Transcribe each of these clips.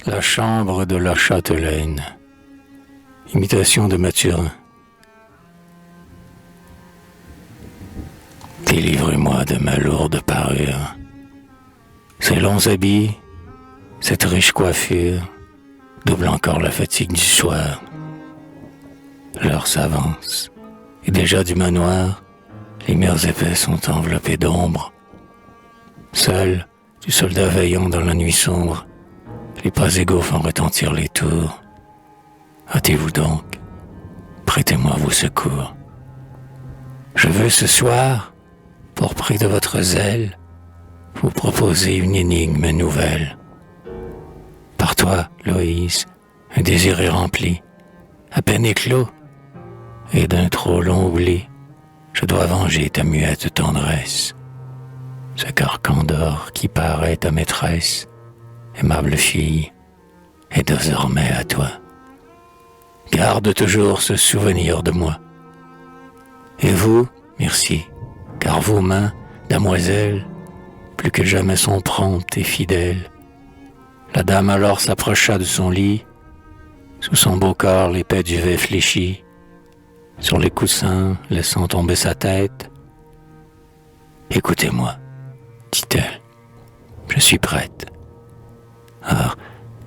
La chambre de la Châtelaine. Imitation de Mathurin. Délivrez-moi de ma lourde parure. Ces longs habits, cette riche coiffure, double encore la fatigue du soir. L'heure s'avance, et déjà du manoir, les murs épais sont enveloppés d'ombre. Seul, du soldat veillant dans la nuit sombre, les pas égaux font retentir les tours. Hâtez-vous donc, prêtez-moi vos secours. Je veux ce soir, pour prix de votre zèle, vous proposer une énigme nouvelle. Par toi, Loïse, un désir est rempli, à peine éclos, et d'un trop long oubli, je dois venger ta muette tendresse. Ce carcan d'or qui paraît ta maîtresse, aimable fille, est désormais à toi. Garde toujours ce souvenir de moi. Et vous, merci, car vos mains, damoiselle, plus que jamais sont promptes et fidèles. La dame alors s'approcha de son lit, sous son beau corps l'épais duvet fléchi, sur les coussins laissant tomber sa tête. Écoutez-moi, dit-elle, je suis prête. Ah,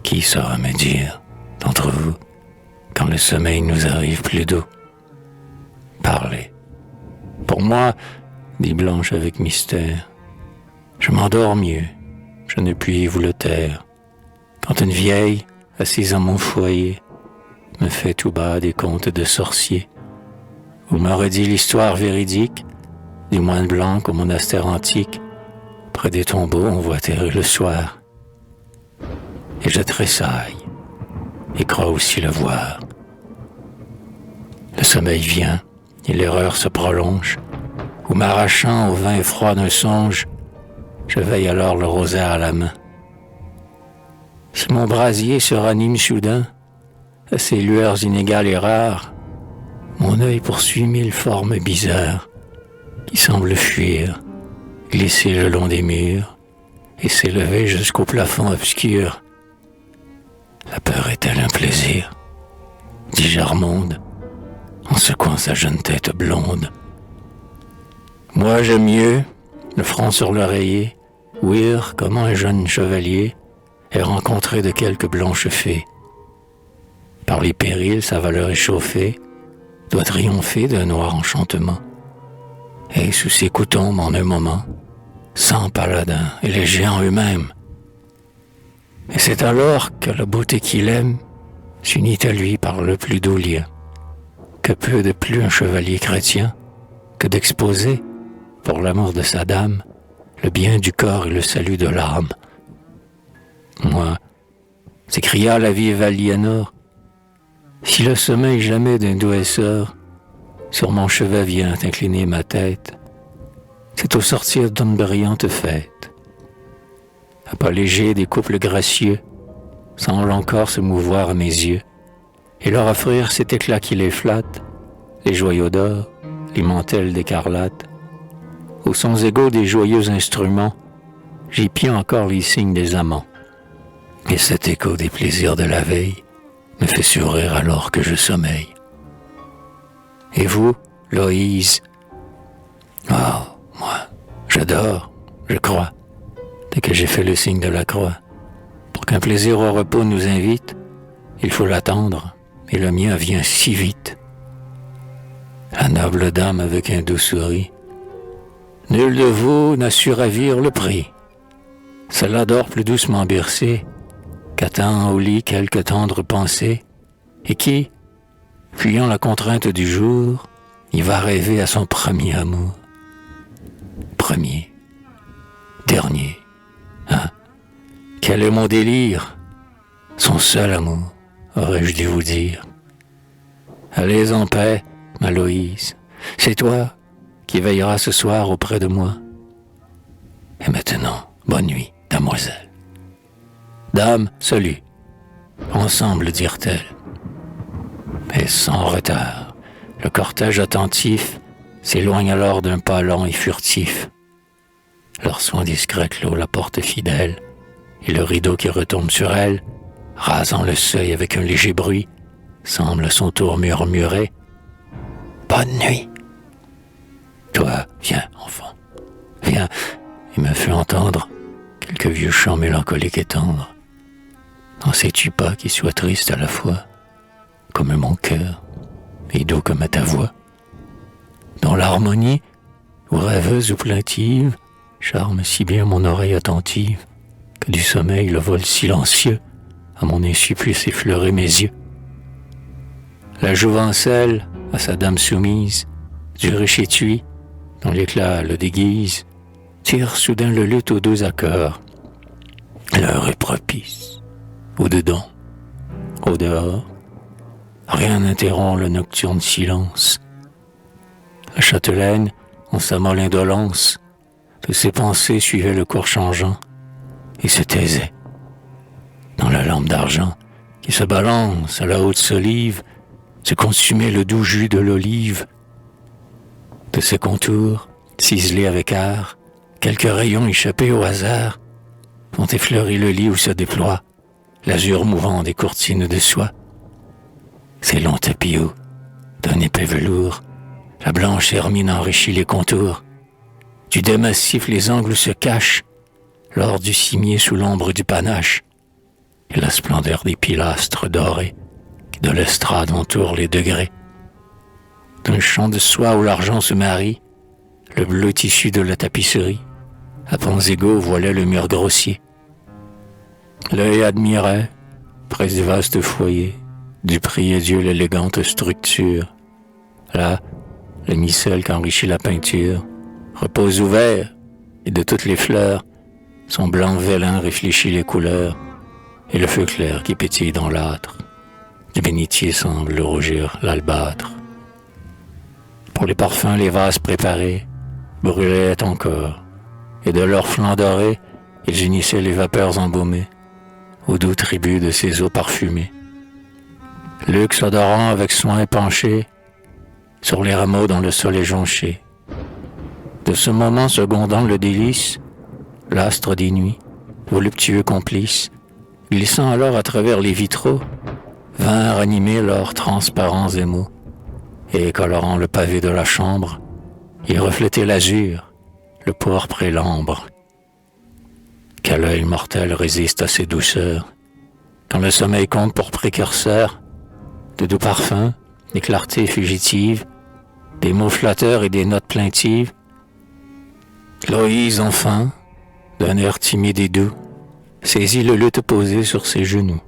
qui saura me dire, d'entre vous, quand le sommeil nous arrive plus doux? Parlez. Pour moi, dit Blanche avec mystère, je m'endors mieux, je ne puis vous le taire, quand une vieille, assise à mon foyer, me fait tout bas des contes de sorciers, ou me redit l'histoire véridique du moine blanc au monastère antique, près des tombeaux on voit terrer le soir. Et je tressaille, et crois aussi le voir. Le sommeil vient, et l'erreur se prolonge, où m'arrachant au vin froid d'un songe, je veille alors le rosaire à la main. Si mon brasier se ranime soudain, à ces lueurs inégales et rares, mon œil poursuit mille formes bizarres, qui semblent fuir, glisser le long des murs, et s'élever jusqu'au plafond obscur. La peur est-elle un plaisir? Dit Jarmonde, en secouant sa jeune tête blonde. Moi j'aime mieux, le front sur l'oreiller, ouïr comment un jeune chevalier est rencontré de quelques blanches fées. Par les périls, sa valeur échauffée doit triompher d'un noir enchantement. Et sous ses coups tombent en un moment 100 paladins et les géants eux-mêmes. Et c'est alors que la beauté qu'il aime s'unit à lui par le plus doux lien. Que peut de plus un chevalier chrétien que d'exposer, pour l'amour de sa dame, le bien du corps et le salut de l'âme. Moi, s'écria la vive Aliénor, si le sommeil jamais d'un doux essor sur mon chevet vient incliner ma tête, c'est au sortir d'une brillante fête. À pas léger des couples gracieux semblent encore se mouvoir à mes yeux et leur offrir cet éclat qui les flatte, les joyaux d'or, les mantelles d'écarlate. Aux sons égaux des joyeux instruments, j'épie encore les signes des amants. Et cet écho des plaisirs de la veille me fait sourire alors que je sommeille. Et vous, Loïse? Oh, moi, j'adore, je crois, dès que j'ai fait le signe de la croix. Pour qu'un plaisir au repos nous invite, il faut l'attendre, et le mien vient si vite. La noble dame avec un doux sourire, nul de vous n'a su ravir le prix. Cela dort plus doucement bercée, qu'attend au lit quelque tendre pensée, et qui, fuyant la contrainte du jour, y va rêver à son premier amour. Premier, dernier, hein? Quel est mon délire? Son seul amour, aurais-je dû vous dire. Allez en paix, ma Loïse, c'est toi qui veilleras ce soir auprès de moi. Et maintenant, bonne nuit, damoiselle. Dame, salut. Ensemble, dirent-elles. Et sans retard, le cortège attentif s'éloigne alors d'un pas lent et furtif. Leur soin discret clôt la porte fidèle, et le rideau qui retombe sur elle rasant le seuil avec un léger bruit, semble à son tour murmurer « Bonne nuit !» Toi, viens, enfant, viens, et me fais entendre quelques vieux chants mélancoliques et tendres. N'en sais-tu pas qui soit triste à la fois, comme mon cœur, et doux comme ta voix, dont l'harmonie, ou rêveuse ou plaintive, charme si bien mon oreille attentive, que du sommeil le vol silencieux à mon insu puisse effleurer mes yeux. La jouvencelle, à sa dame soumise, du riche étui, dont l'éclat le déguise, tire soudain le luth aux deux accords. L'heure est propice, au dedans, au dehors, rien n'interrompt le nocturne silence. La châtelaine, en sa molle indolence, de ses pensées suivait le cours changeant et se taisait. Dans la lampe d'argent qui se balance à la haute solive, se consumait le doux jus de l'olive. De ses contours, ciselés avec art, quelques rayons échappés au hasard vont effleurer le lit où se déploie l'azur mouvant des courtines de soie. Ces longs tapis hauts, d'un épais velours, la blanche hermine enrichit les contours. Du dais massif les angles se cachent, l'or du cimier sous l'ombre du panache, et la splendeur des pilastres dorés qui de l'estrade entourent les degrés. D'un champ de soie où l'argent se marie, le bleu tissu de la tapisserie, à pans égaux voilait le mur grossier. L'œil admirait, près du vaste foyer, du prier Dieu l'élégante structure. Là, le missel qu'enrichit la peinture repose ouvert, et de toutes les fleurs, son blanc vélin réfléchit les couleurs, et le feu clair qui pétille dans l'âtre, du bénitier semble rougir l'albâtre. Pour les parfums, les vases préparés brûlaient encore, et de leurs flancs dorés, ils unissaient les vapeurs embaumées, au doux tribut de ces eaux parfumées. Luxe odorant avec soin penché sur les rameaux dont le sol est jonché. De ce moment secondant le délice, l'astre des nuits, voluptueux complice, glissant alors à travers les vitraux, vinrent animer leurs transparents émaux, et colorant le pavé de la chambre, ils reflétaient l'azur, le pourpre et l'ambre. Quel œil mortel résiste à ces douceurs, quand le sommeil compte pour précurseur de doux parfums, des clartés fugitives, des mots flatteurs et des notes plaintives. Loïse, enfin, d'un air timide et doux, saisit le luth posé sur ses genoux,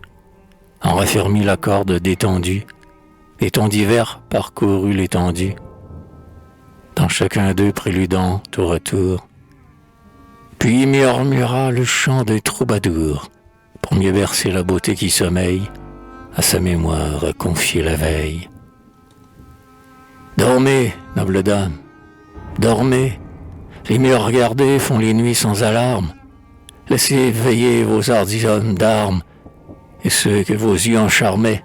en raffermit la corde détendue, et tons divers parcourut l'étendue, dans chacun d'eux préludant tour à tour, puis murmura le chant d'un troubadour, pour mieux bercer la beauté qui sommeille, à sa mémoire confier la veille. Dormez, noble dame, dormez, les murs regardés font les nuits sans alarme, laissez veiller vos hardis hommes d'armes, et ceux que vos yeux encharmaient.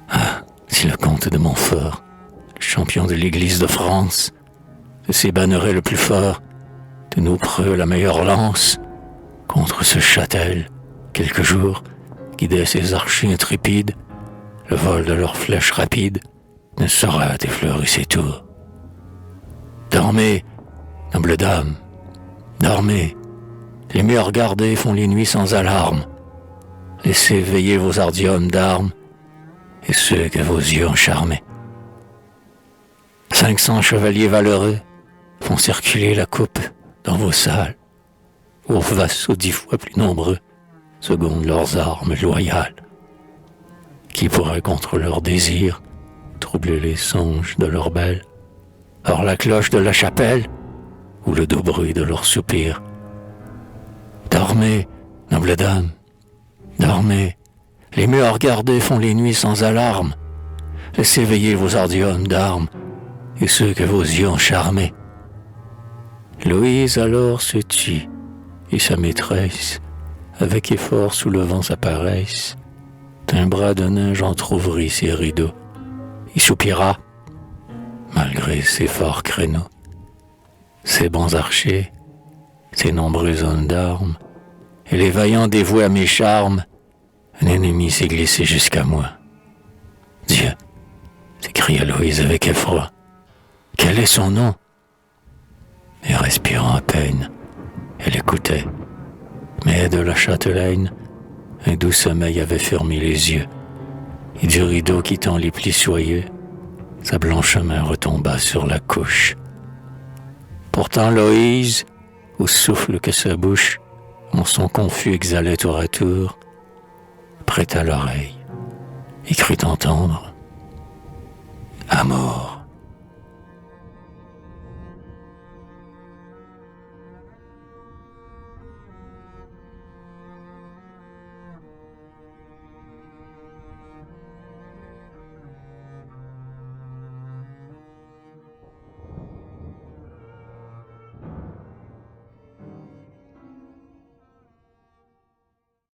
Ah, si le comte de Montfort, le champion de l'église de France, de ses bannerets le plus fort, de nos preux la meilleure lance, contre ce châtel, quelques jours, guidait ses archers intrépides, le vol de leurs flèches rapides ne saura effleurer ses tours. Dormez, noble dame, dormez, les murs gardés font les nuits sans alarme, laissez veiller vos hardis hommes d'armes, et ceux que vos yeux ont charmés. 500 chevaliers valeureux font circuler la coupe dans vos salles, où vos vassaux 10 fois plus nombreux secondent leurs armes loyales. Qui pourrait contre leur désir troubler les songes de leurs belles, hors la cloche de la chapelle, ou le doux bruit de leurs soupirs. Dormez, noble dame, dormez, les murs gardés font les nuits sans alarme, laissez veiller vos hardis hommes d'armes, et ceux que vos yeux ont charmés. Louise alors se tut, et sa maîtresse, avec effort soulevant sa paresse, d'un bras de neige entr'ouvrit ses rideaux, et soupira, malgré ses forts créneaux. Ses bons archers, ses nombreux hommes d'armes, et les vaillants dévoués à mes charmes, Un ennemi s'est glissé jusqu'à moi. Dieu, s'écria Louise avec effroi. Quel est son nom? Et respirant à peine, elle écoutait. Mais de la châtelaine, un doux sommeil avait fermé les yeux, et du rideau quittant les plis soyeux, sa blanche main retomba sur la couche. Pourtant Loïse, au souffle que sa bouche, en son confus exhalait tour à tour, prêta l'oreille et crut entendre « Amour ».